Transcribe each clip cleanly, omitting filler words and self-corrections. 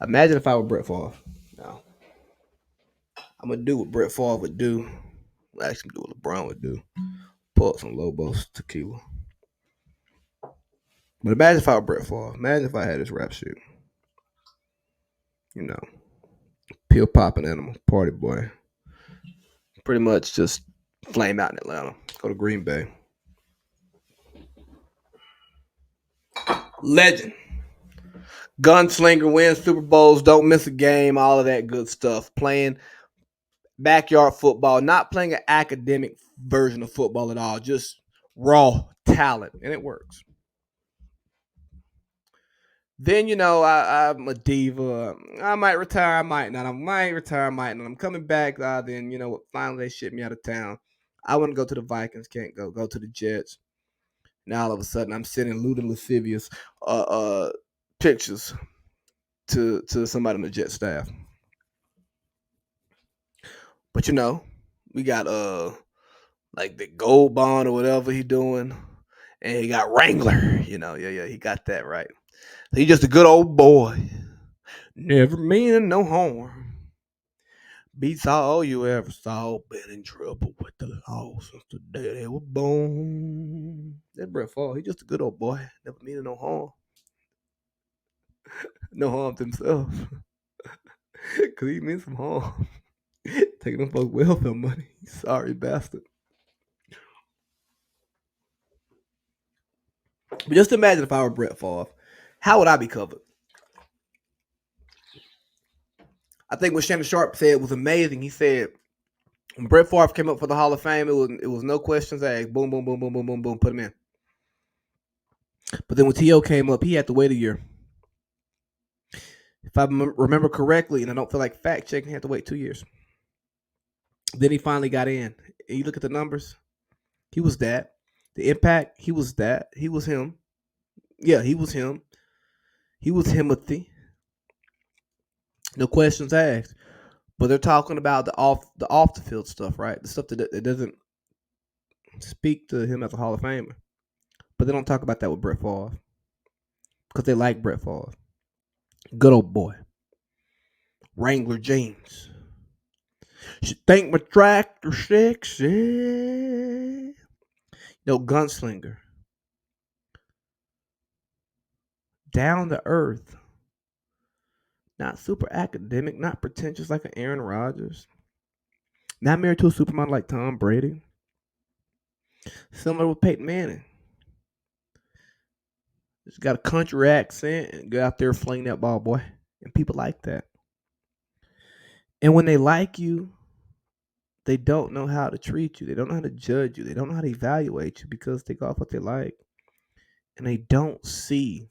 Imagine if I were Brett Favre. No, I'm gonna do what Brett Favre would do. Well, actually, do what LeBron would do. Pull up some Lobos tequila. But imagine if I were Brett Favre. Imagine if I had this rap shit. You know, pill popping animal, party boy. Pretty much just flame out in Atlanta. Go to Green Bay. Legend. Gunslinger, wins Super Bowls, don't miss a game, all of that good stuff. Playing backyard football, not playing an academic version of football at all, just raw talent, and it works. Then I'm a diva. I might retire, I might not. I might retire, I might not. I'm coming back. Then finally they ship me out of town. I want to go to the Vikings, can't go. Go to the Jets. Now all of a sudden I'm sending lewd and lascivious pictures to somebody on the Jet staff. But we got like the gold bond or whatever he doing, and he got Wrangler. Yeah, he got that right. He just a good old boy, never meaning no harm. Beats all you ever saw. Been in trouble with the law since the day they were born. That Brett Favre, he just a good old boy, never meaning no harm, no harm to himself, cause he means some harm. Taking them folks' welfare money. Sorry, bastard. But just imagine if I were Brett Favre, how would I be covered? I think what Shannon Sharp said was amazing. He said when Brett Favre came up for the Hall of Fame, it was no questions asked. Boom, boom, boom, boom, boom, boom, boom, put him in. But then when T.O. came up, he had to wait a year. If I remember correctly, and I don't feel like fact checking, he had to wait 2 years. Then he finally got in. And you look at the numbers, he was that. The impact, he was that. He was him. Yeah, he was him. He was Timothy. No questions asked. But they're talking about the off the field stuff, right? The stuff that doesn't speak to him as a Hall of Famer. But they don't talk about that with Brett Favre because they like Brett Favre. Good old boy. Wrangler jeans. Should think my tractor sexy. Gunslinger. Down to earth. Not super academic, not pretentious like an Aaron Rodgers. Not married to a supermodel like Tom Brady. Similar with Peyton Manning. Just got a country accent and go out there fling that ball, boy. And people like that. And when they like you, they don't know how to treat you. They don't know how to judge you. They don't know how to evaluate you because they go off what they like. And they don't see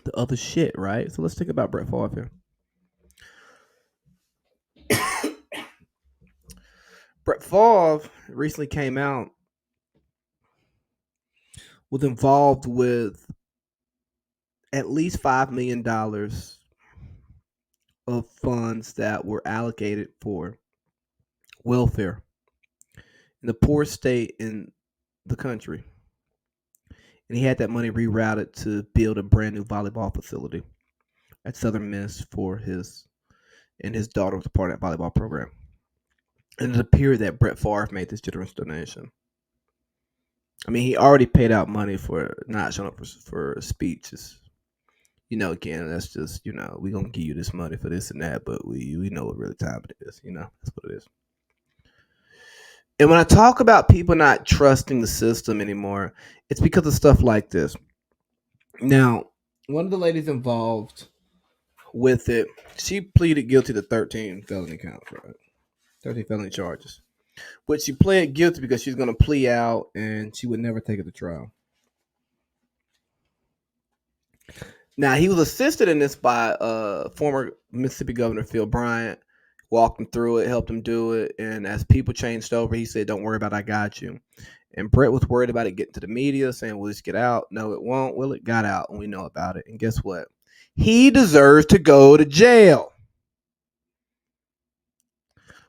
the other shit, right? So let's think about Brett Favre here. Brett Favre recently came out, was involved with at least $5 million of funds that were allocated for welfare in the poorest state in the country. And he had that money rerouted to build a brand new volleyball facility at Southern Miss for his and his daughter was a part of that volleyball program. And it appeared that Brett Favre made this generous donation. I mean, he already paid out money for not showing up for speeches. Again, that's just, we're going to give you this money for this and that, but we know what really time it is. That's what it is. And when I talk about people not trusting the system anymore, it's because of stuff like this. Now, one of the ladies involved with it, she pleaded guilty to 13 felony counts, right? 13 felony charges. But she pled guilty because she's going to plea out and she would never take it to trial. Now, he was assisted in this by former Mississippi Governor Phil Bryant, walked him through it, helped him do it. And as people changed over, he said, don't worry about it, I got you. And Brett was worried about it getting to the media, saying, will this get out? No, it won't. Well, it got out, and we know about it. And guess what? He deserves to go to jail.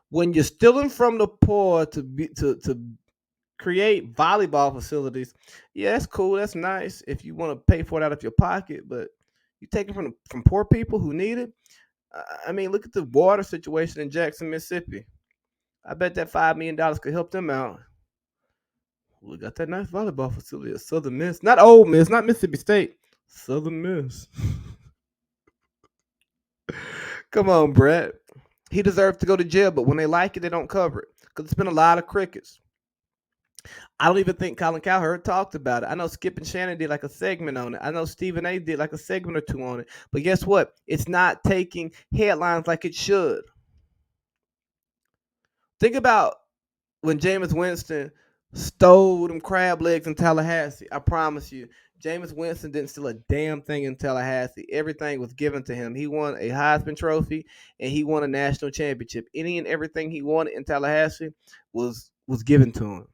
When you're stealing from the poor to create volleyball facilities, yeah, that's cool. That's nice if you want to pay for it out of your pocket, but You taking from poor people who need it. I mean, look at the water situation in Jackson, Mississippi. I bet that $5 million could help them out. We got that nice volleyball facility at Southern Miss, not Old Miss, not Mississippi State, Southern Miss. Come on, Brett. He deserves to go to jail, but when they like it, they don't cover it because it's been a lot of crickets. I don't even think Colin Cowherd talked about it. I know Skip and Shannon did like a segment on it. I know Stephen A did like a segment or two on it. But guess what? It's not taking headlines like it should. Think about when Jameis Winston stole them crab legs in Tallahassee. I promise you, Jameis Winston didn't steal a damn thing in Tallahassee. Everything was given to him. He won a Heisman Trophy and he won a national championship. Any and everything he wanted in Tallahassee was given to him.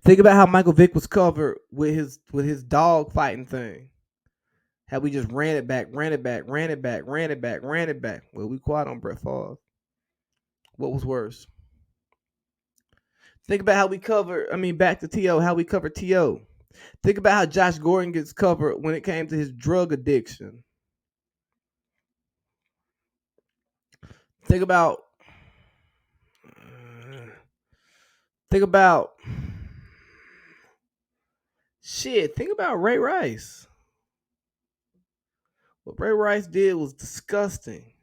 Think about how Michael Vick was covered with his dog fighting thing. How we just ran it back. Well, we quiet on Brett Favre. What was worse? Think about how we back to T.O., how we covered T.O. Think about how Josh Gordon gets covered when it came to his drug addiction. Think about Think about Ray Rice. What Ray Rice did was disgusting.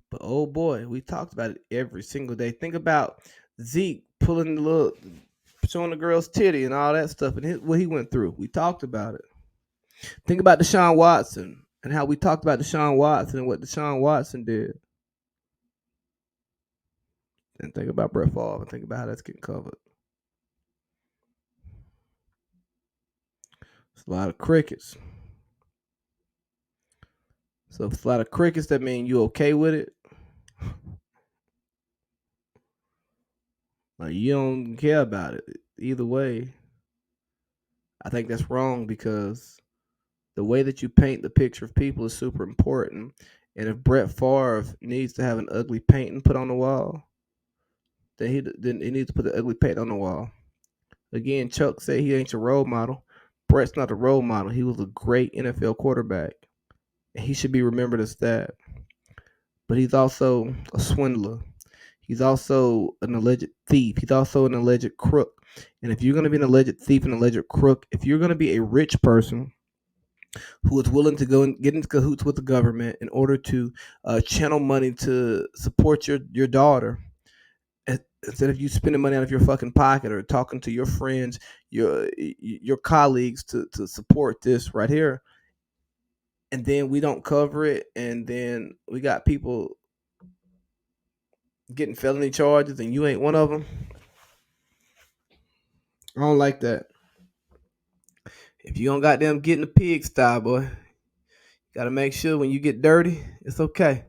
But oh boy, we talked about it every single day. Think about Zeke showing the girl's titty and all that stuff and what he went through. We talked about it. Think about Deshaun Watson and how we talked about Deshaun Watson and what Deshaun Watson did. And think about Brett Favre and think about how that's getting covered. It's a lot of crickets. So if it's a lot of crickets, that mean you okay with it? Like you don't care about it. Either way, I think that's wrong because the way that you paint the picture of people is super important. And if Brett Favre needs to have an ugly painting put on the wall, then he needs to put the ugly paint on the wall. Again, Chuck said he ain't your role model. Brett's not a role model. He was a great NFL quarterback. And he should be remembered as that. But he's also a swindler. He's also an alleged thief. He's also an alleged crook. And if you're going to be an alleged thief and alleged crook, if you're going to be a rich person who is willing to go and get into cahoots with the government in order to channel money to support your daughter, instead of you spending money out of your fucking pocket or talking to your friends, your colleagues to support this right here, and then we don't cover it, and then we got people getting felony charges and you ain't one of them. I don't like that. If you don't got them get in the pigsty, boy, you gotta make sure when you get dirty, it's okay.